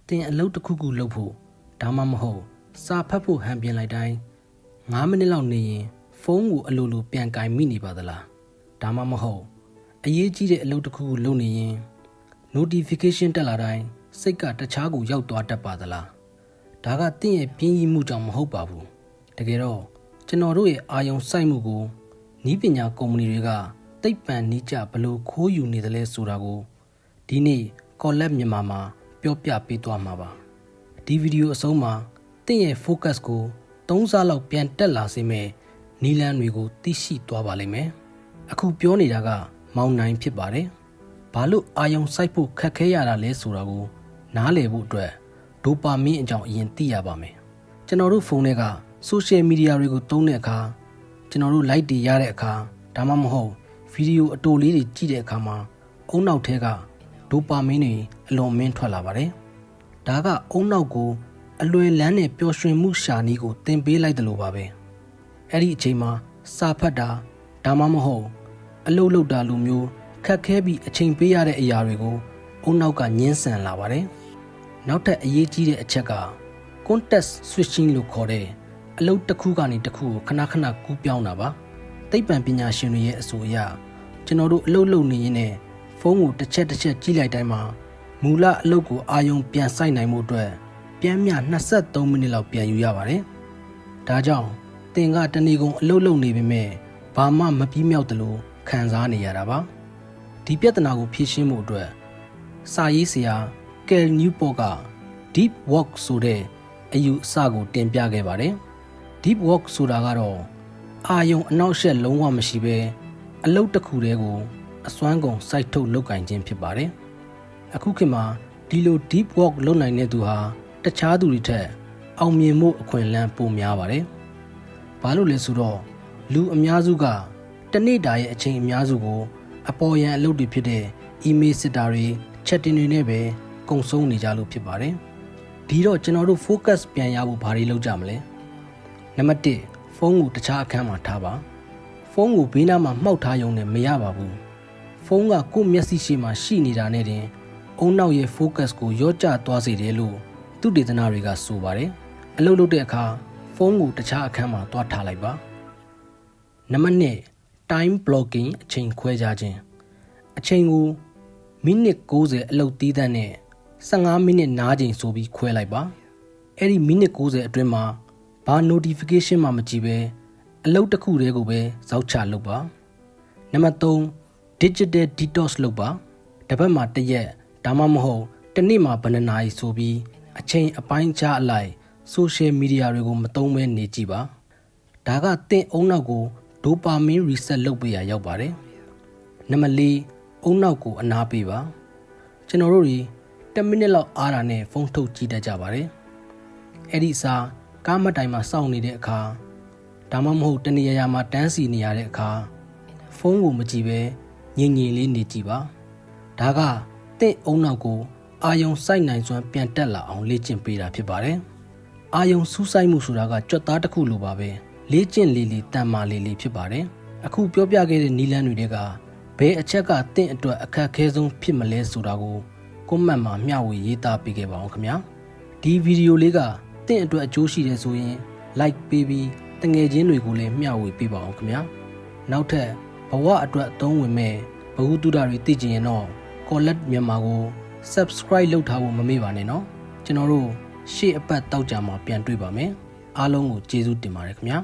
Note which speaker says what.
Speaker 1: တင်အလုပ်တစ်ခုခုလုပ်ဖို့ဒါမှမဟုတ်စာဖတ်ဖို့ဟန်ပြင်လိုက်တိုင်း9မိနစ်လောက်နေရင်ဖုန်းကိုအလိုလိုပြန်ကင်မိနေပါသလားဒါမှမဟုတ်အရေးကြီးတဲ့အလုပ်တစ်ခုခုလုပ်နေရင် notification တက်လာတိုင်းစိတ်ကတခြားကိုရောက်သွားတတ်ပါသလားဒါကတင့်ရဲ့ပြင်းရည်မှုကြောင့်မဟုတ်ပါဘူးတကယ်တော့ကျွန်တော်တို့ရဲ့အာယုံစိုက်မှုကိုနည်းပညာကုမ္ပဏီတွေကသိပ္ပံနည်းကျဘလို့ခိုးယူနေသလဲဆိုတာကိုဒီနေ့ Collab မြန်မာမှာပြောပြပေးသွားမှာပါဒီဗီဒီယိုအဆုံးမှာတင့်ရဲ့ focus ကို3ဆလောက်ပြန်တက်လာစေမယ့်နည်းလမ်းတွေကိုသိရှိသွားပါလိမ့်မယ်အခုပြောနေတာကမောင်နိုင်ဖြစ်ပါတယ်ဘာလို့အာယုံစိုက်ဖို့ခက်ခဲရတာလဲဆိုတာကိုနားလည်ဖို့အတွက်ဒိုပါမင်းအကြောင်းအရင်သိရပါမယ်ကျွန်တော်တို့ဖုန်းထဲက social media တွေကိုသုံးတဲ့အခါကျွန်တော်တို့ like တွေရတဲ့အခါဒါမှမဟုတ်ဗီဒီယိုအတိုလေးတွေကြည့်တဲ့အခါမှာအုံနောက်ထဲကဒိုပါမင်းတွေအလွန်မင်းထွက်လာပါတယ်ဒါကအုံနောက်ကိုအလွယ်လန်းနဲ့ပျော်ရွှင်မှုရှာနည်းကိုသင်ပေးလိုက်တယ်လို့ပါပဲအဲ့ဒီအချိန်မှာစာဖတ်တာဒါမှမဟုတ်အလုပ်လုပ်တာလိုမျိုးခက်ခဲပြီးအချိန်ပေးရတဲ့အရာတွေကိုအုံနောက်ကညှင်းဆန်လာပါတယ်နောက်ထပ်အရေးကြီးတဲ့အချက်က context switching လို့ခေါ်တဲ့အလုပ်တစ်ခုကနေတစ်ခုကိုခဏခဏကူးပြောင်းတာပါသိပ္ပံပညာရှင်တွေရဲ့အဆိုအရကျွန်တော်တို့အလုပ်လုပ်နေရင်းနဲ့ဖုန်းကိုတစ်ချက်ကြည့်လိုက်တိုင်းမှာမူလအလုပ်ကိုအာရုံပြန်စိုက်နိုင်မှုအတွက်ပြန်မြ23မိနစ်လောက်ပြန်ယူရပါတယ်ဒါကြောင့်သင်ကတနေ့ကုန်အလုပ်လုပ်နေပေမဲ့ဘာမှမပြီးမြောက်သလိုခံစားနေရတာပါဒီပြဿနာကိုဖြေရှင်းမှုအတွက်စာရေးဆရာ Cal Newport က Deep Work ဆိုတဲ့အယူအဆကိုတင်ပြခဲ့ပါတယ် Deep Work ဆိုတာကတော့အာယုံအနောက်ရှက်လုံးဝမရှိဘဲအလုပ်တစ်ခုတည်းကိုအစွမ်းကုန်စိုက်ထုတ်လုပ်ကင်ခြင်းဖြစ်ပါတယ်အခုခေတ်မှာဒီလို Deep Work လုပ်နိုင်တဲ့သူဟာတခြားသူတွေထက်အောင်မြင်မှုအခွင့်အလမ်းပိုများပါတယ်ဘာလို့လဲဆိုတော့လူအများစုကတစ်နေ့တာရဲ့အချိန်အများစုကိုအပေါ်ယံအလုပ်တွေဖြစ်တဲ့ email စစ်တာတွေ chatting တွေနဲ့ပဲကုန်ဆုံးနေကြလို့ဖြစ်ပါတယ်ဒီတော့ကျွန်တော်တို့ focus ပြန်ရဖို့ဘာတွေလုပ်ကြမလဲနံပါတ်1ဖုန်းကိုတခြားအခန်းမှာထားပါဖုန်းကိုဘေးနားမှာမှောက်ထားရုံနဲ့မရပါဘူးဖုန်းကကိုယ့်မျက်စိရှိမှရှိနေတာနဲ့တင်အုံနောက်ရဲ့ focus ကိုရော့ကျသွားစေတယ်လို့သူတေသနတွေကဆိုပါတယ်အလုပ်လုပ်တဲ့အခါဖုန်းကိုတခြားအခန်းမှာသွားထားလိုက်ပါနံပါတ်2 time blocking အချိန်ခွဲခြားခြင်းအချိန်ကိုမိနစ်60အလုပ်တီးတဲ့နဲ့15မိနစ်နားချိန်ဆိုပြီးခွဲလိုက်ပါအဲ့ဒီမိနစ်60အတွင်းမှာဘာ notification မှမကြည့်ပဲအလုပ်တစ်ခုတည်းကိုပဲဇောက်ချလုပ်ပါနံပါတ်3 digital detox လုပ်ပါတစ်ပတ်မှာတစ်ရက်ဒါမှမဟုတ်တစ်နေ့မှာဘယ်နှစ်နာရီဆိုပြီးအချိန်အပိုင်းခြားအလိုက် social media တွေကိုမသုံးဘဲနေကြည့်ပါဒါကသင်အုံနောက်ကို dopamine reset လုပ်ပေးရရောက်ပါတယ်နံပါတ်4အုံနောက်ကိုအနားပေးပါကျွန်တော်တို့တွေ10မိနစ်လောက်အားတာနဲ့ဖုန်းထုတ်ကြည့်တတ်ကြပါတယ်အဲ့ဒီစားကားမတိုင်မှာစောင့်နေတဲ့အခါဒါမှမဟုတ်တနေရာမှာတန်းစီနေရတဲ့အခါဖုန်းကိုမကြည့်ပဲငြိမ်လေးနေကြည့်ပါဒါကတင့်အုံနောက်ကိုအာယုံစိုက်နိုင်စွမ်းပြန်တက်လာအောင်လေ့ကျင့်ပေးတာဖြစ်ပါတယ်အာယုံစူးစိုက်မှုဆိုတာကကြွက်သားတစ်ခုလိုပါပဲလေ့ကျင့်လေးတန်မာလေးဖြစ်ပါတယ်အခုပြောပြခဲ့တဲ့နည်းလမ်းတွေကဘယ်အချက်ကတင့်အတွက်အခက်အခဲဆုံးဖြစ်မလဲဆိုတာကိုကွန်မန့်မှာမျှဝေရေးသားပေးခဲ့ပါအောင်ခင်ဗျာဒီဗီဒီယိုလေးကတင့်အတွက်အကျိုးရှိတယ်ဆိုရင် like ပေးပြီးတငယ်ချင်းတွေကိုလည်းမျှဝေပေးပါအောင်ခင်ဗျာနောက်ထပ်ဘဝအတွက်အသုံးဝင်မဲ့ဘဝတုဒ္ဒတွေသိချင်ရင်တော့ Collab မြန်မာကို subscribe လုပ်ထားဖို့မမေ့ပါနဲ့နော်ကျွန်တော်တို့ရှေ့အပတ်တောက်ကြမှာပြန်တွေ့ပါမယ်အားလုံးကိုကျေးဇူးတင်ပါတယ်ခင်ဗျာ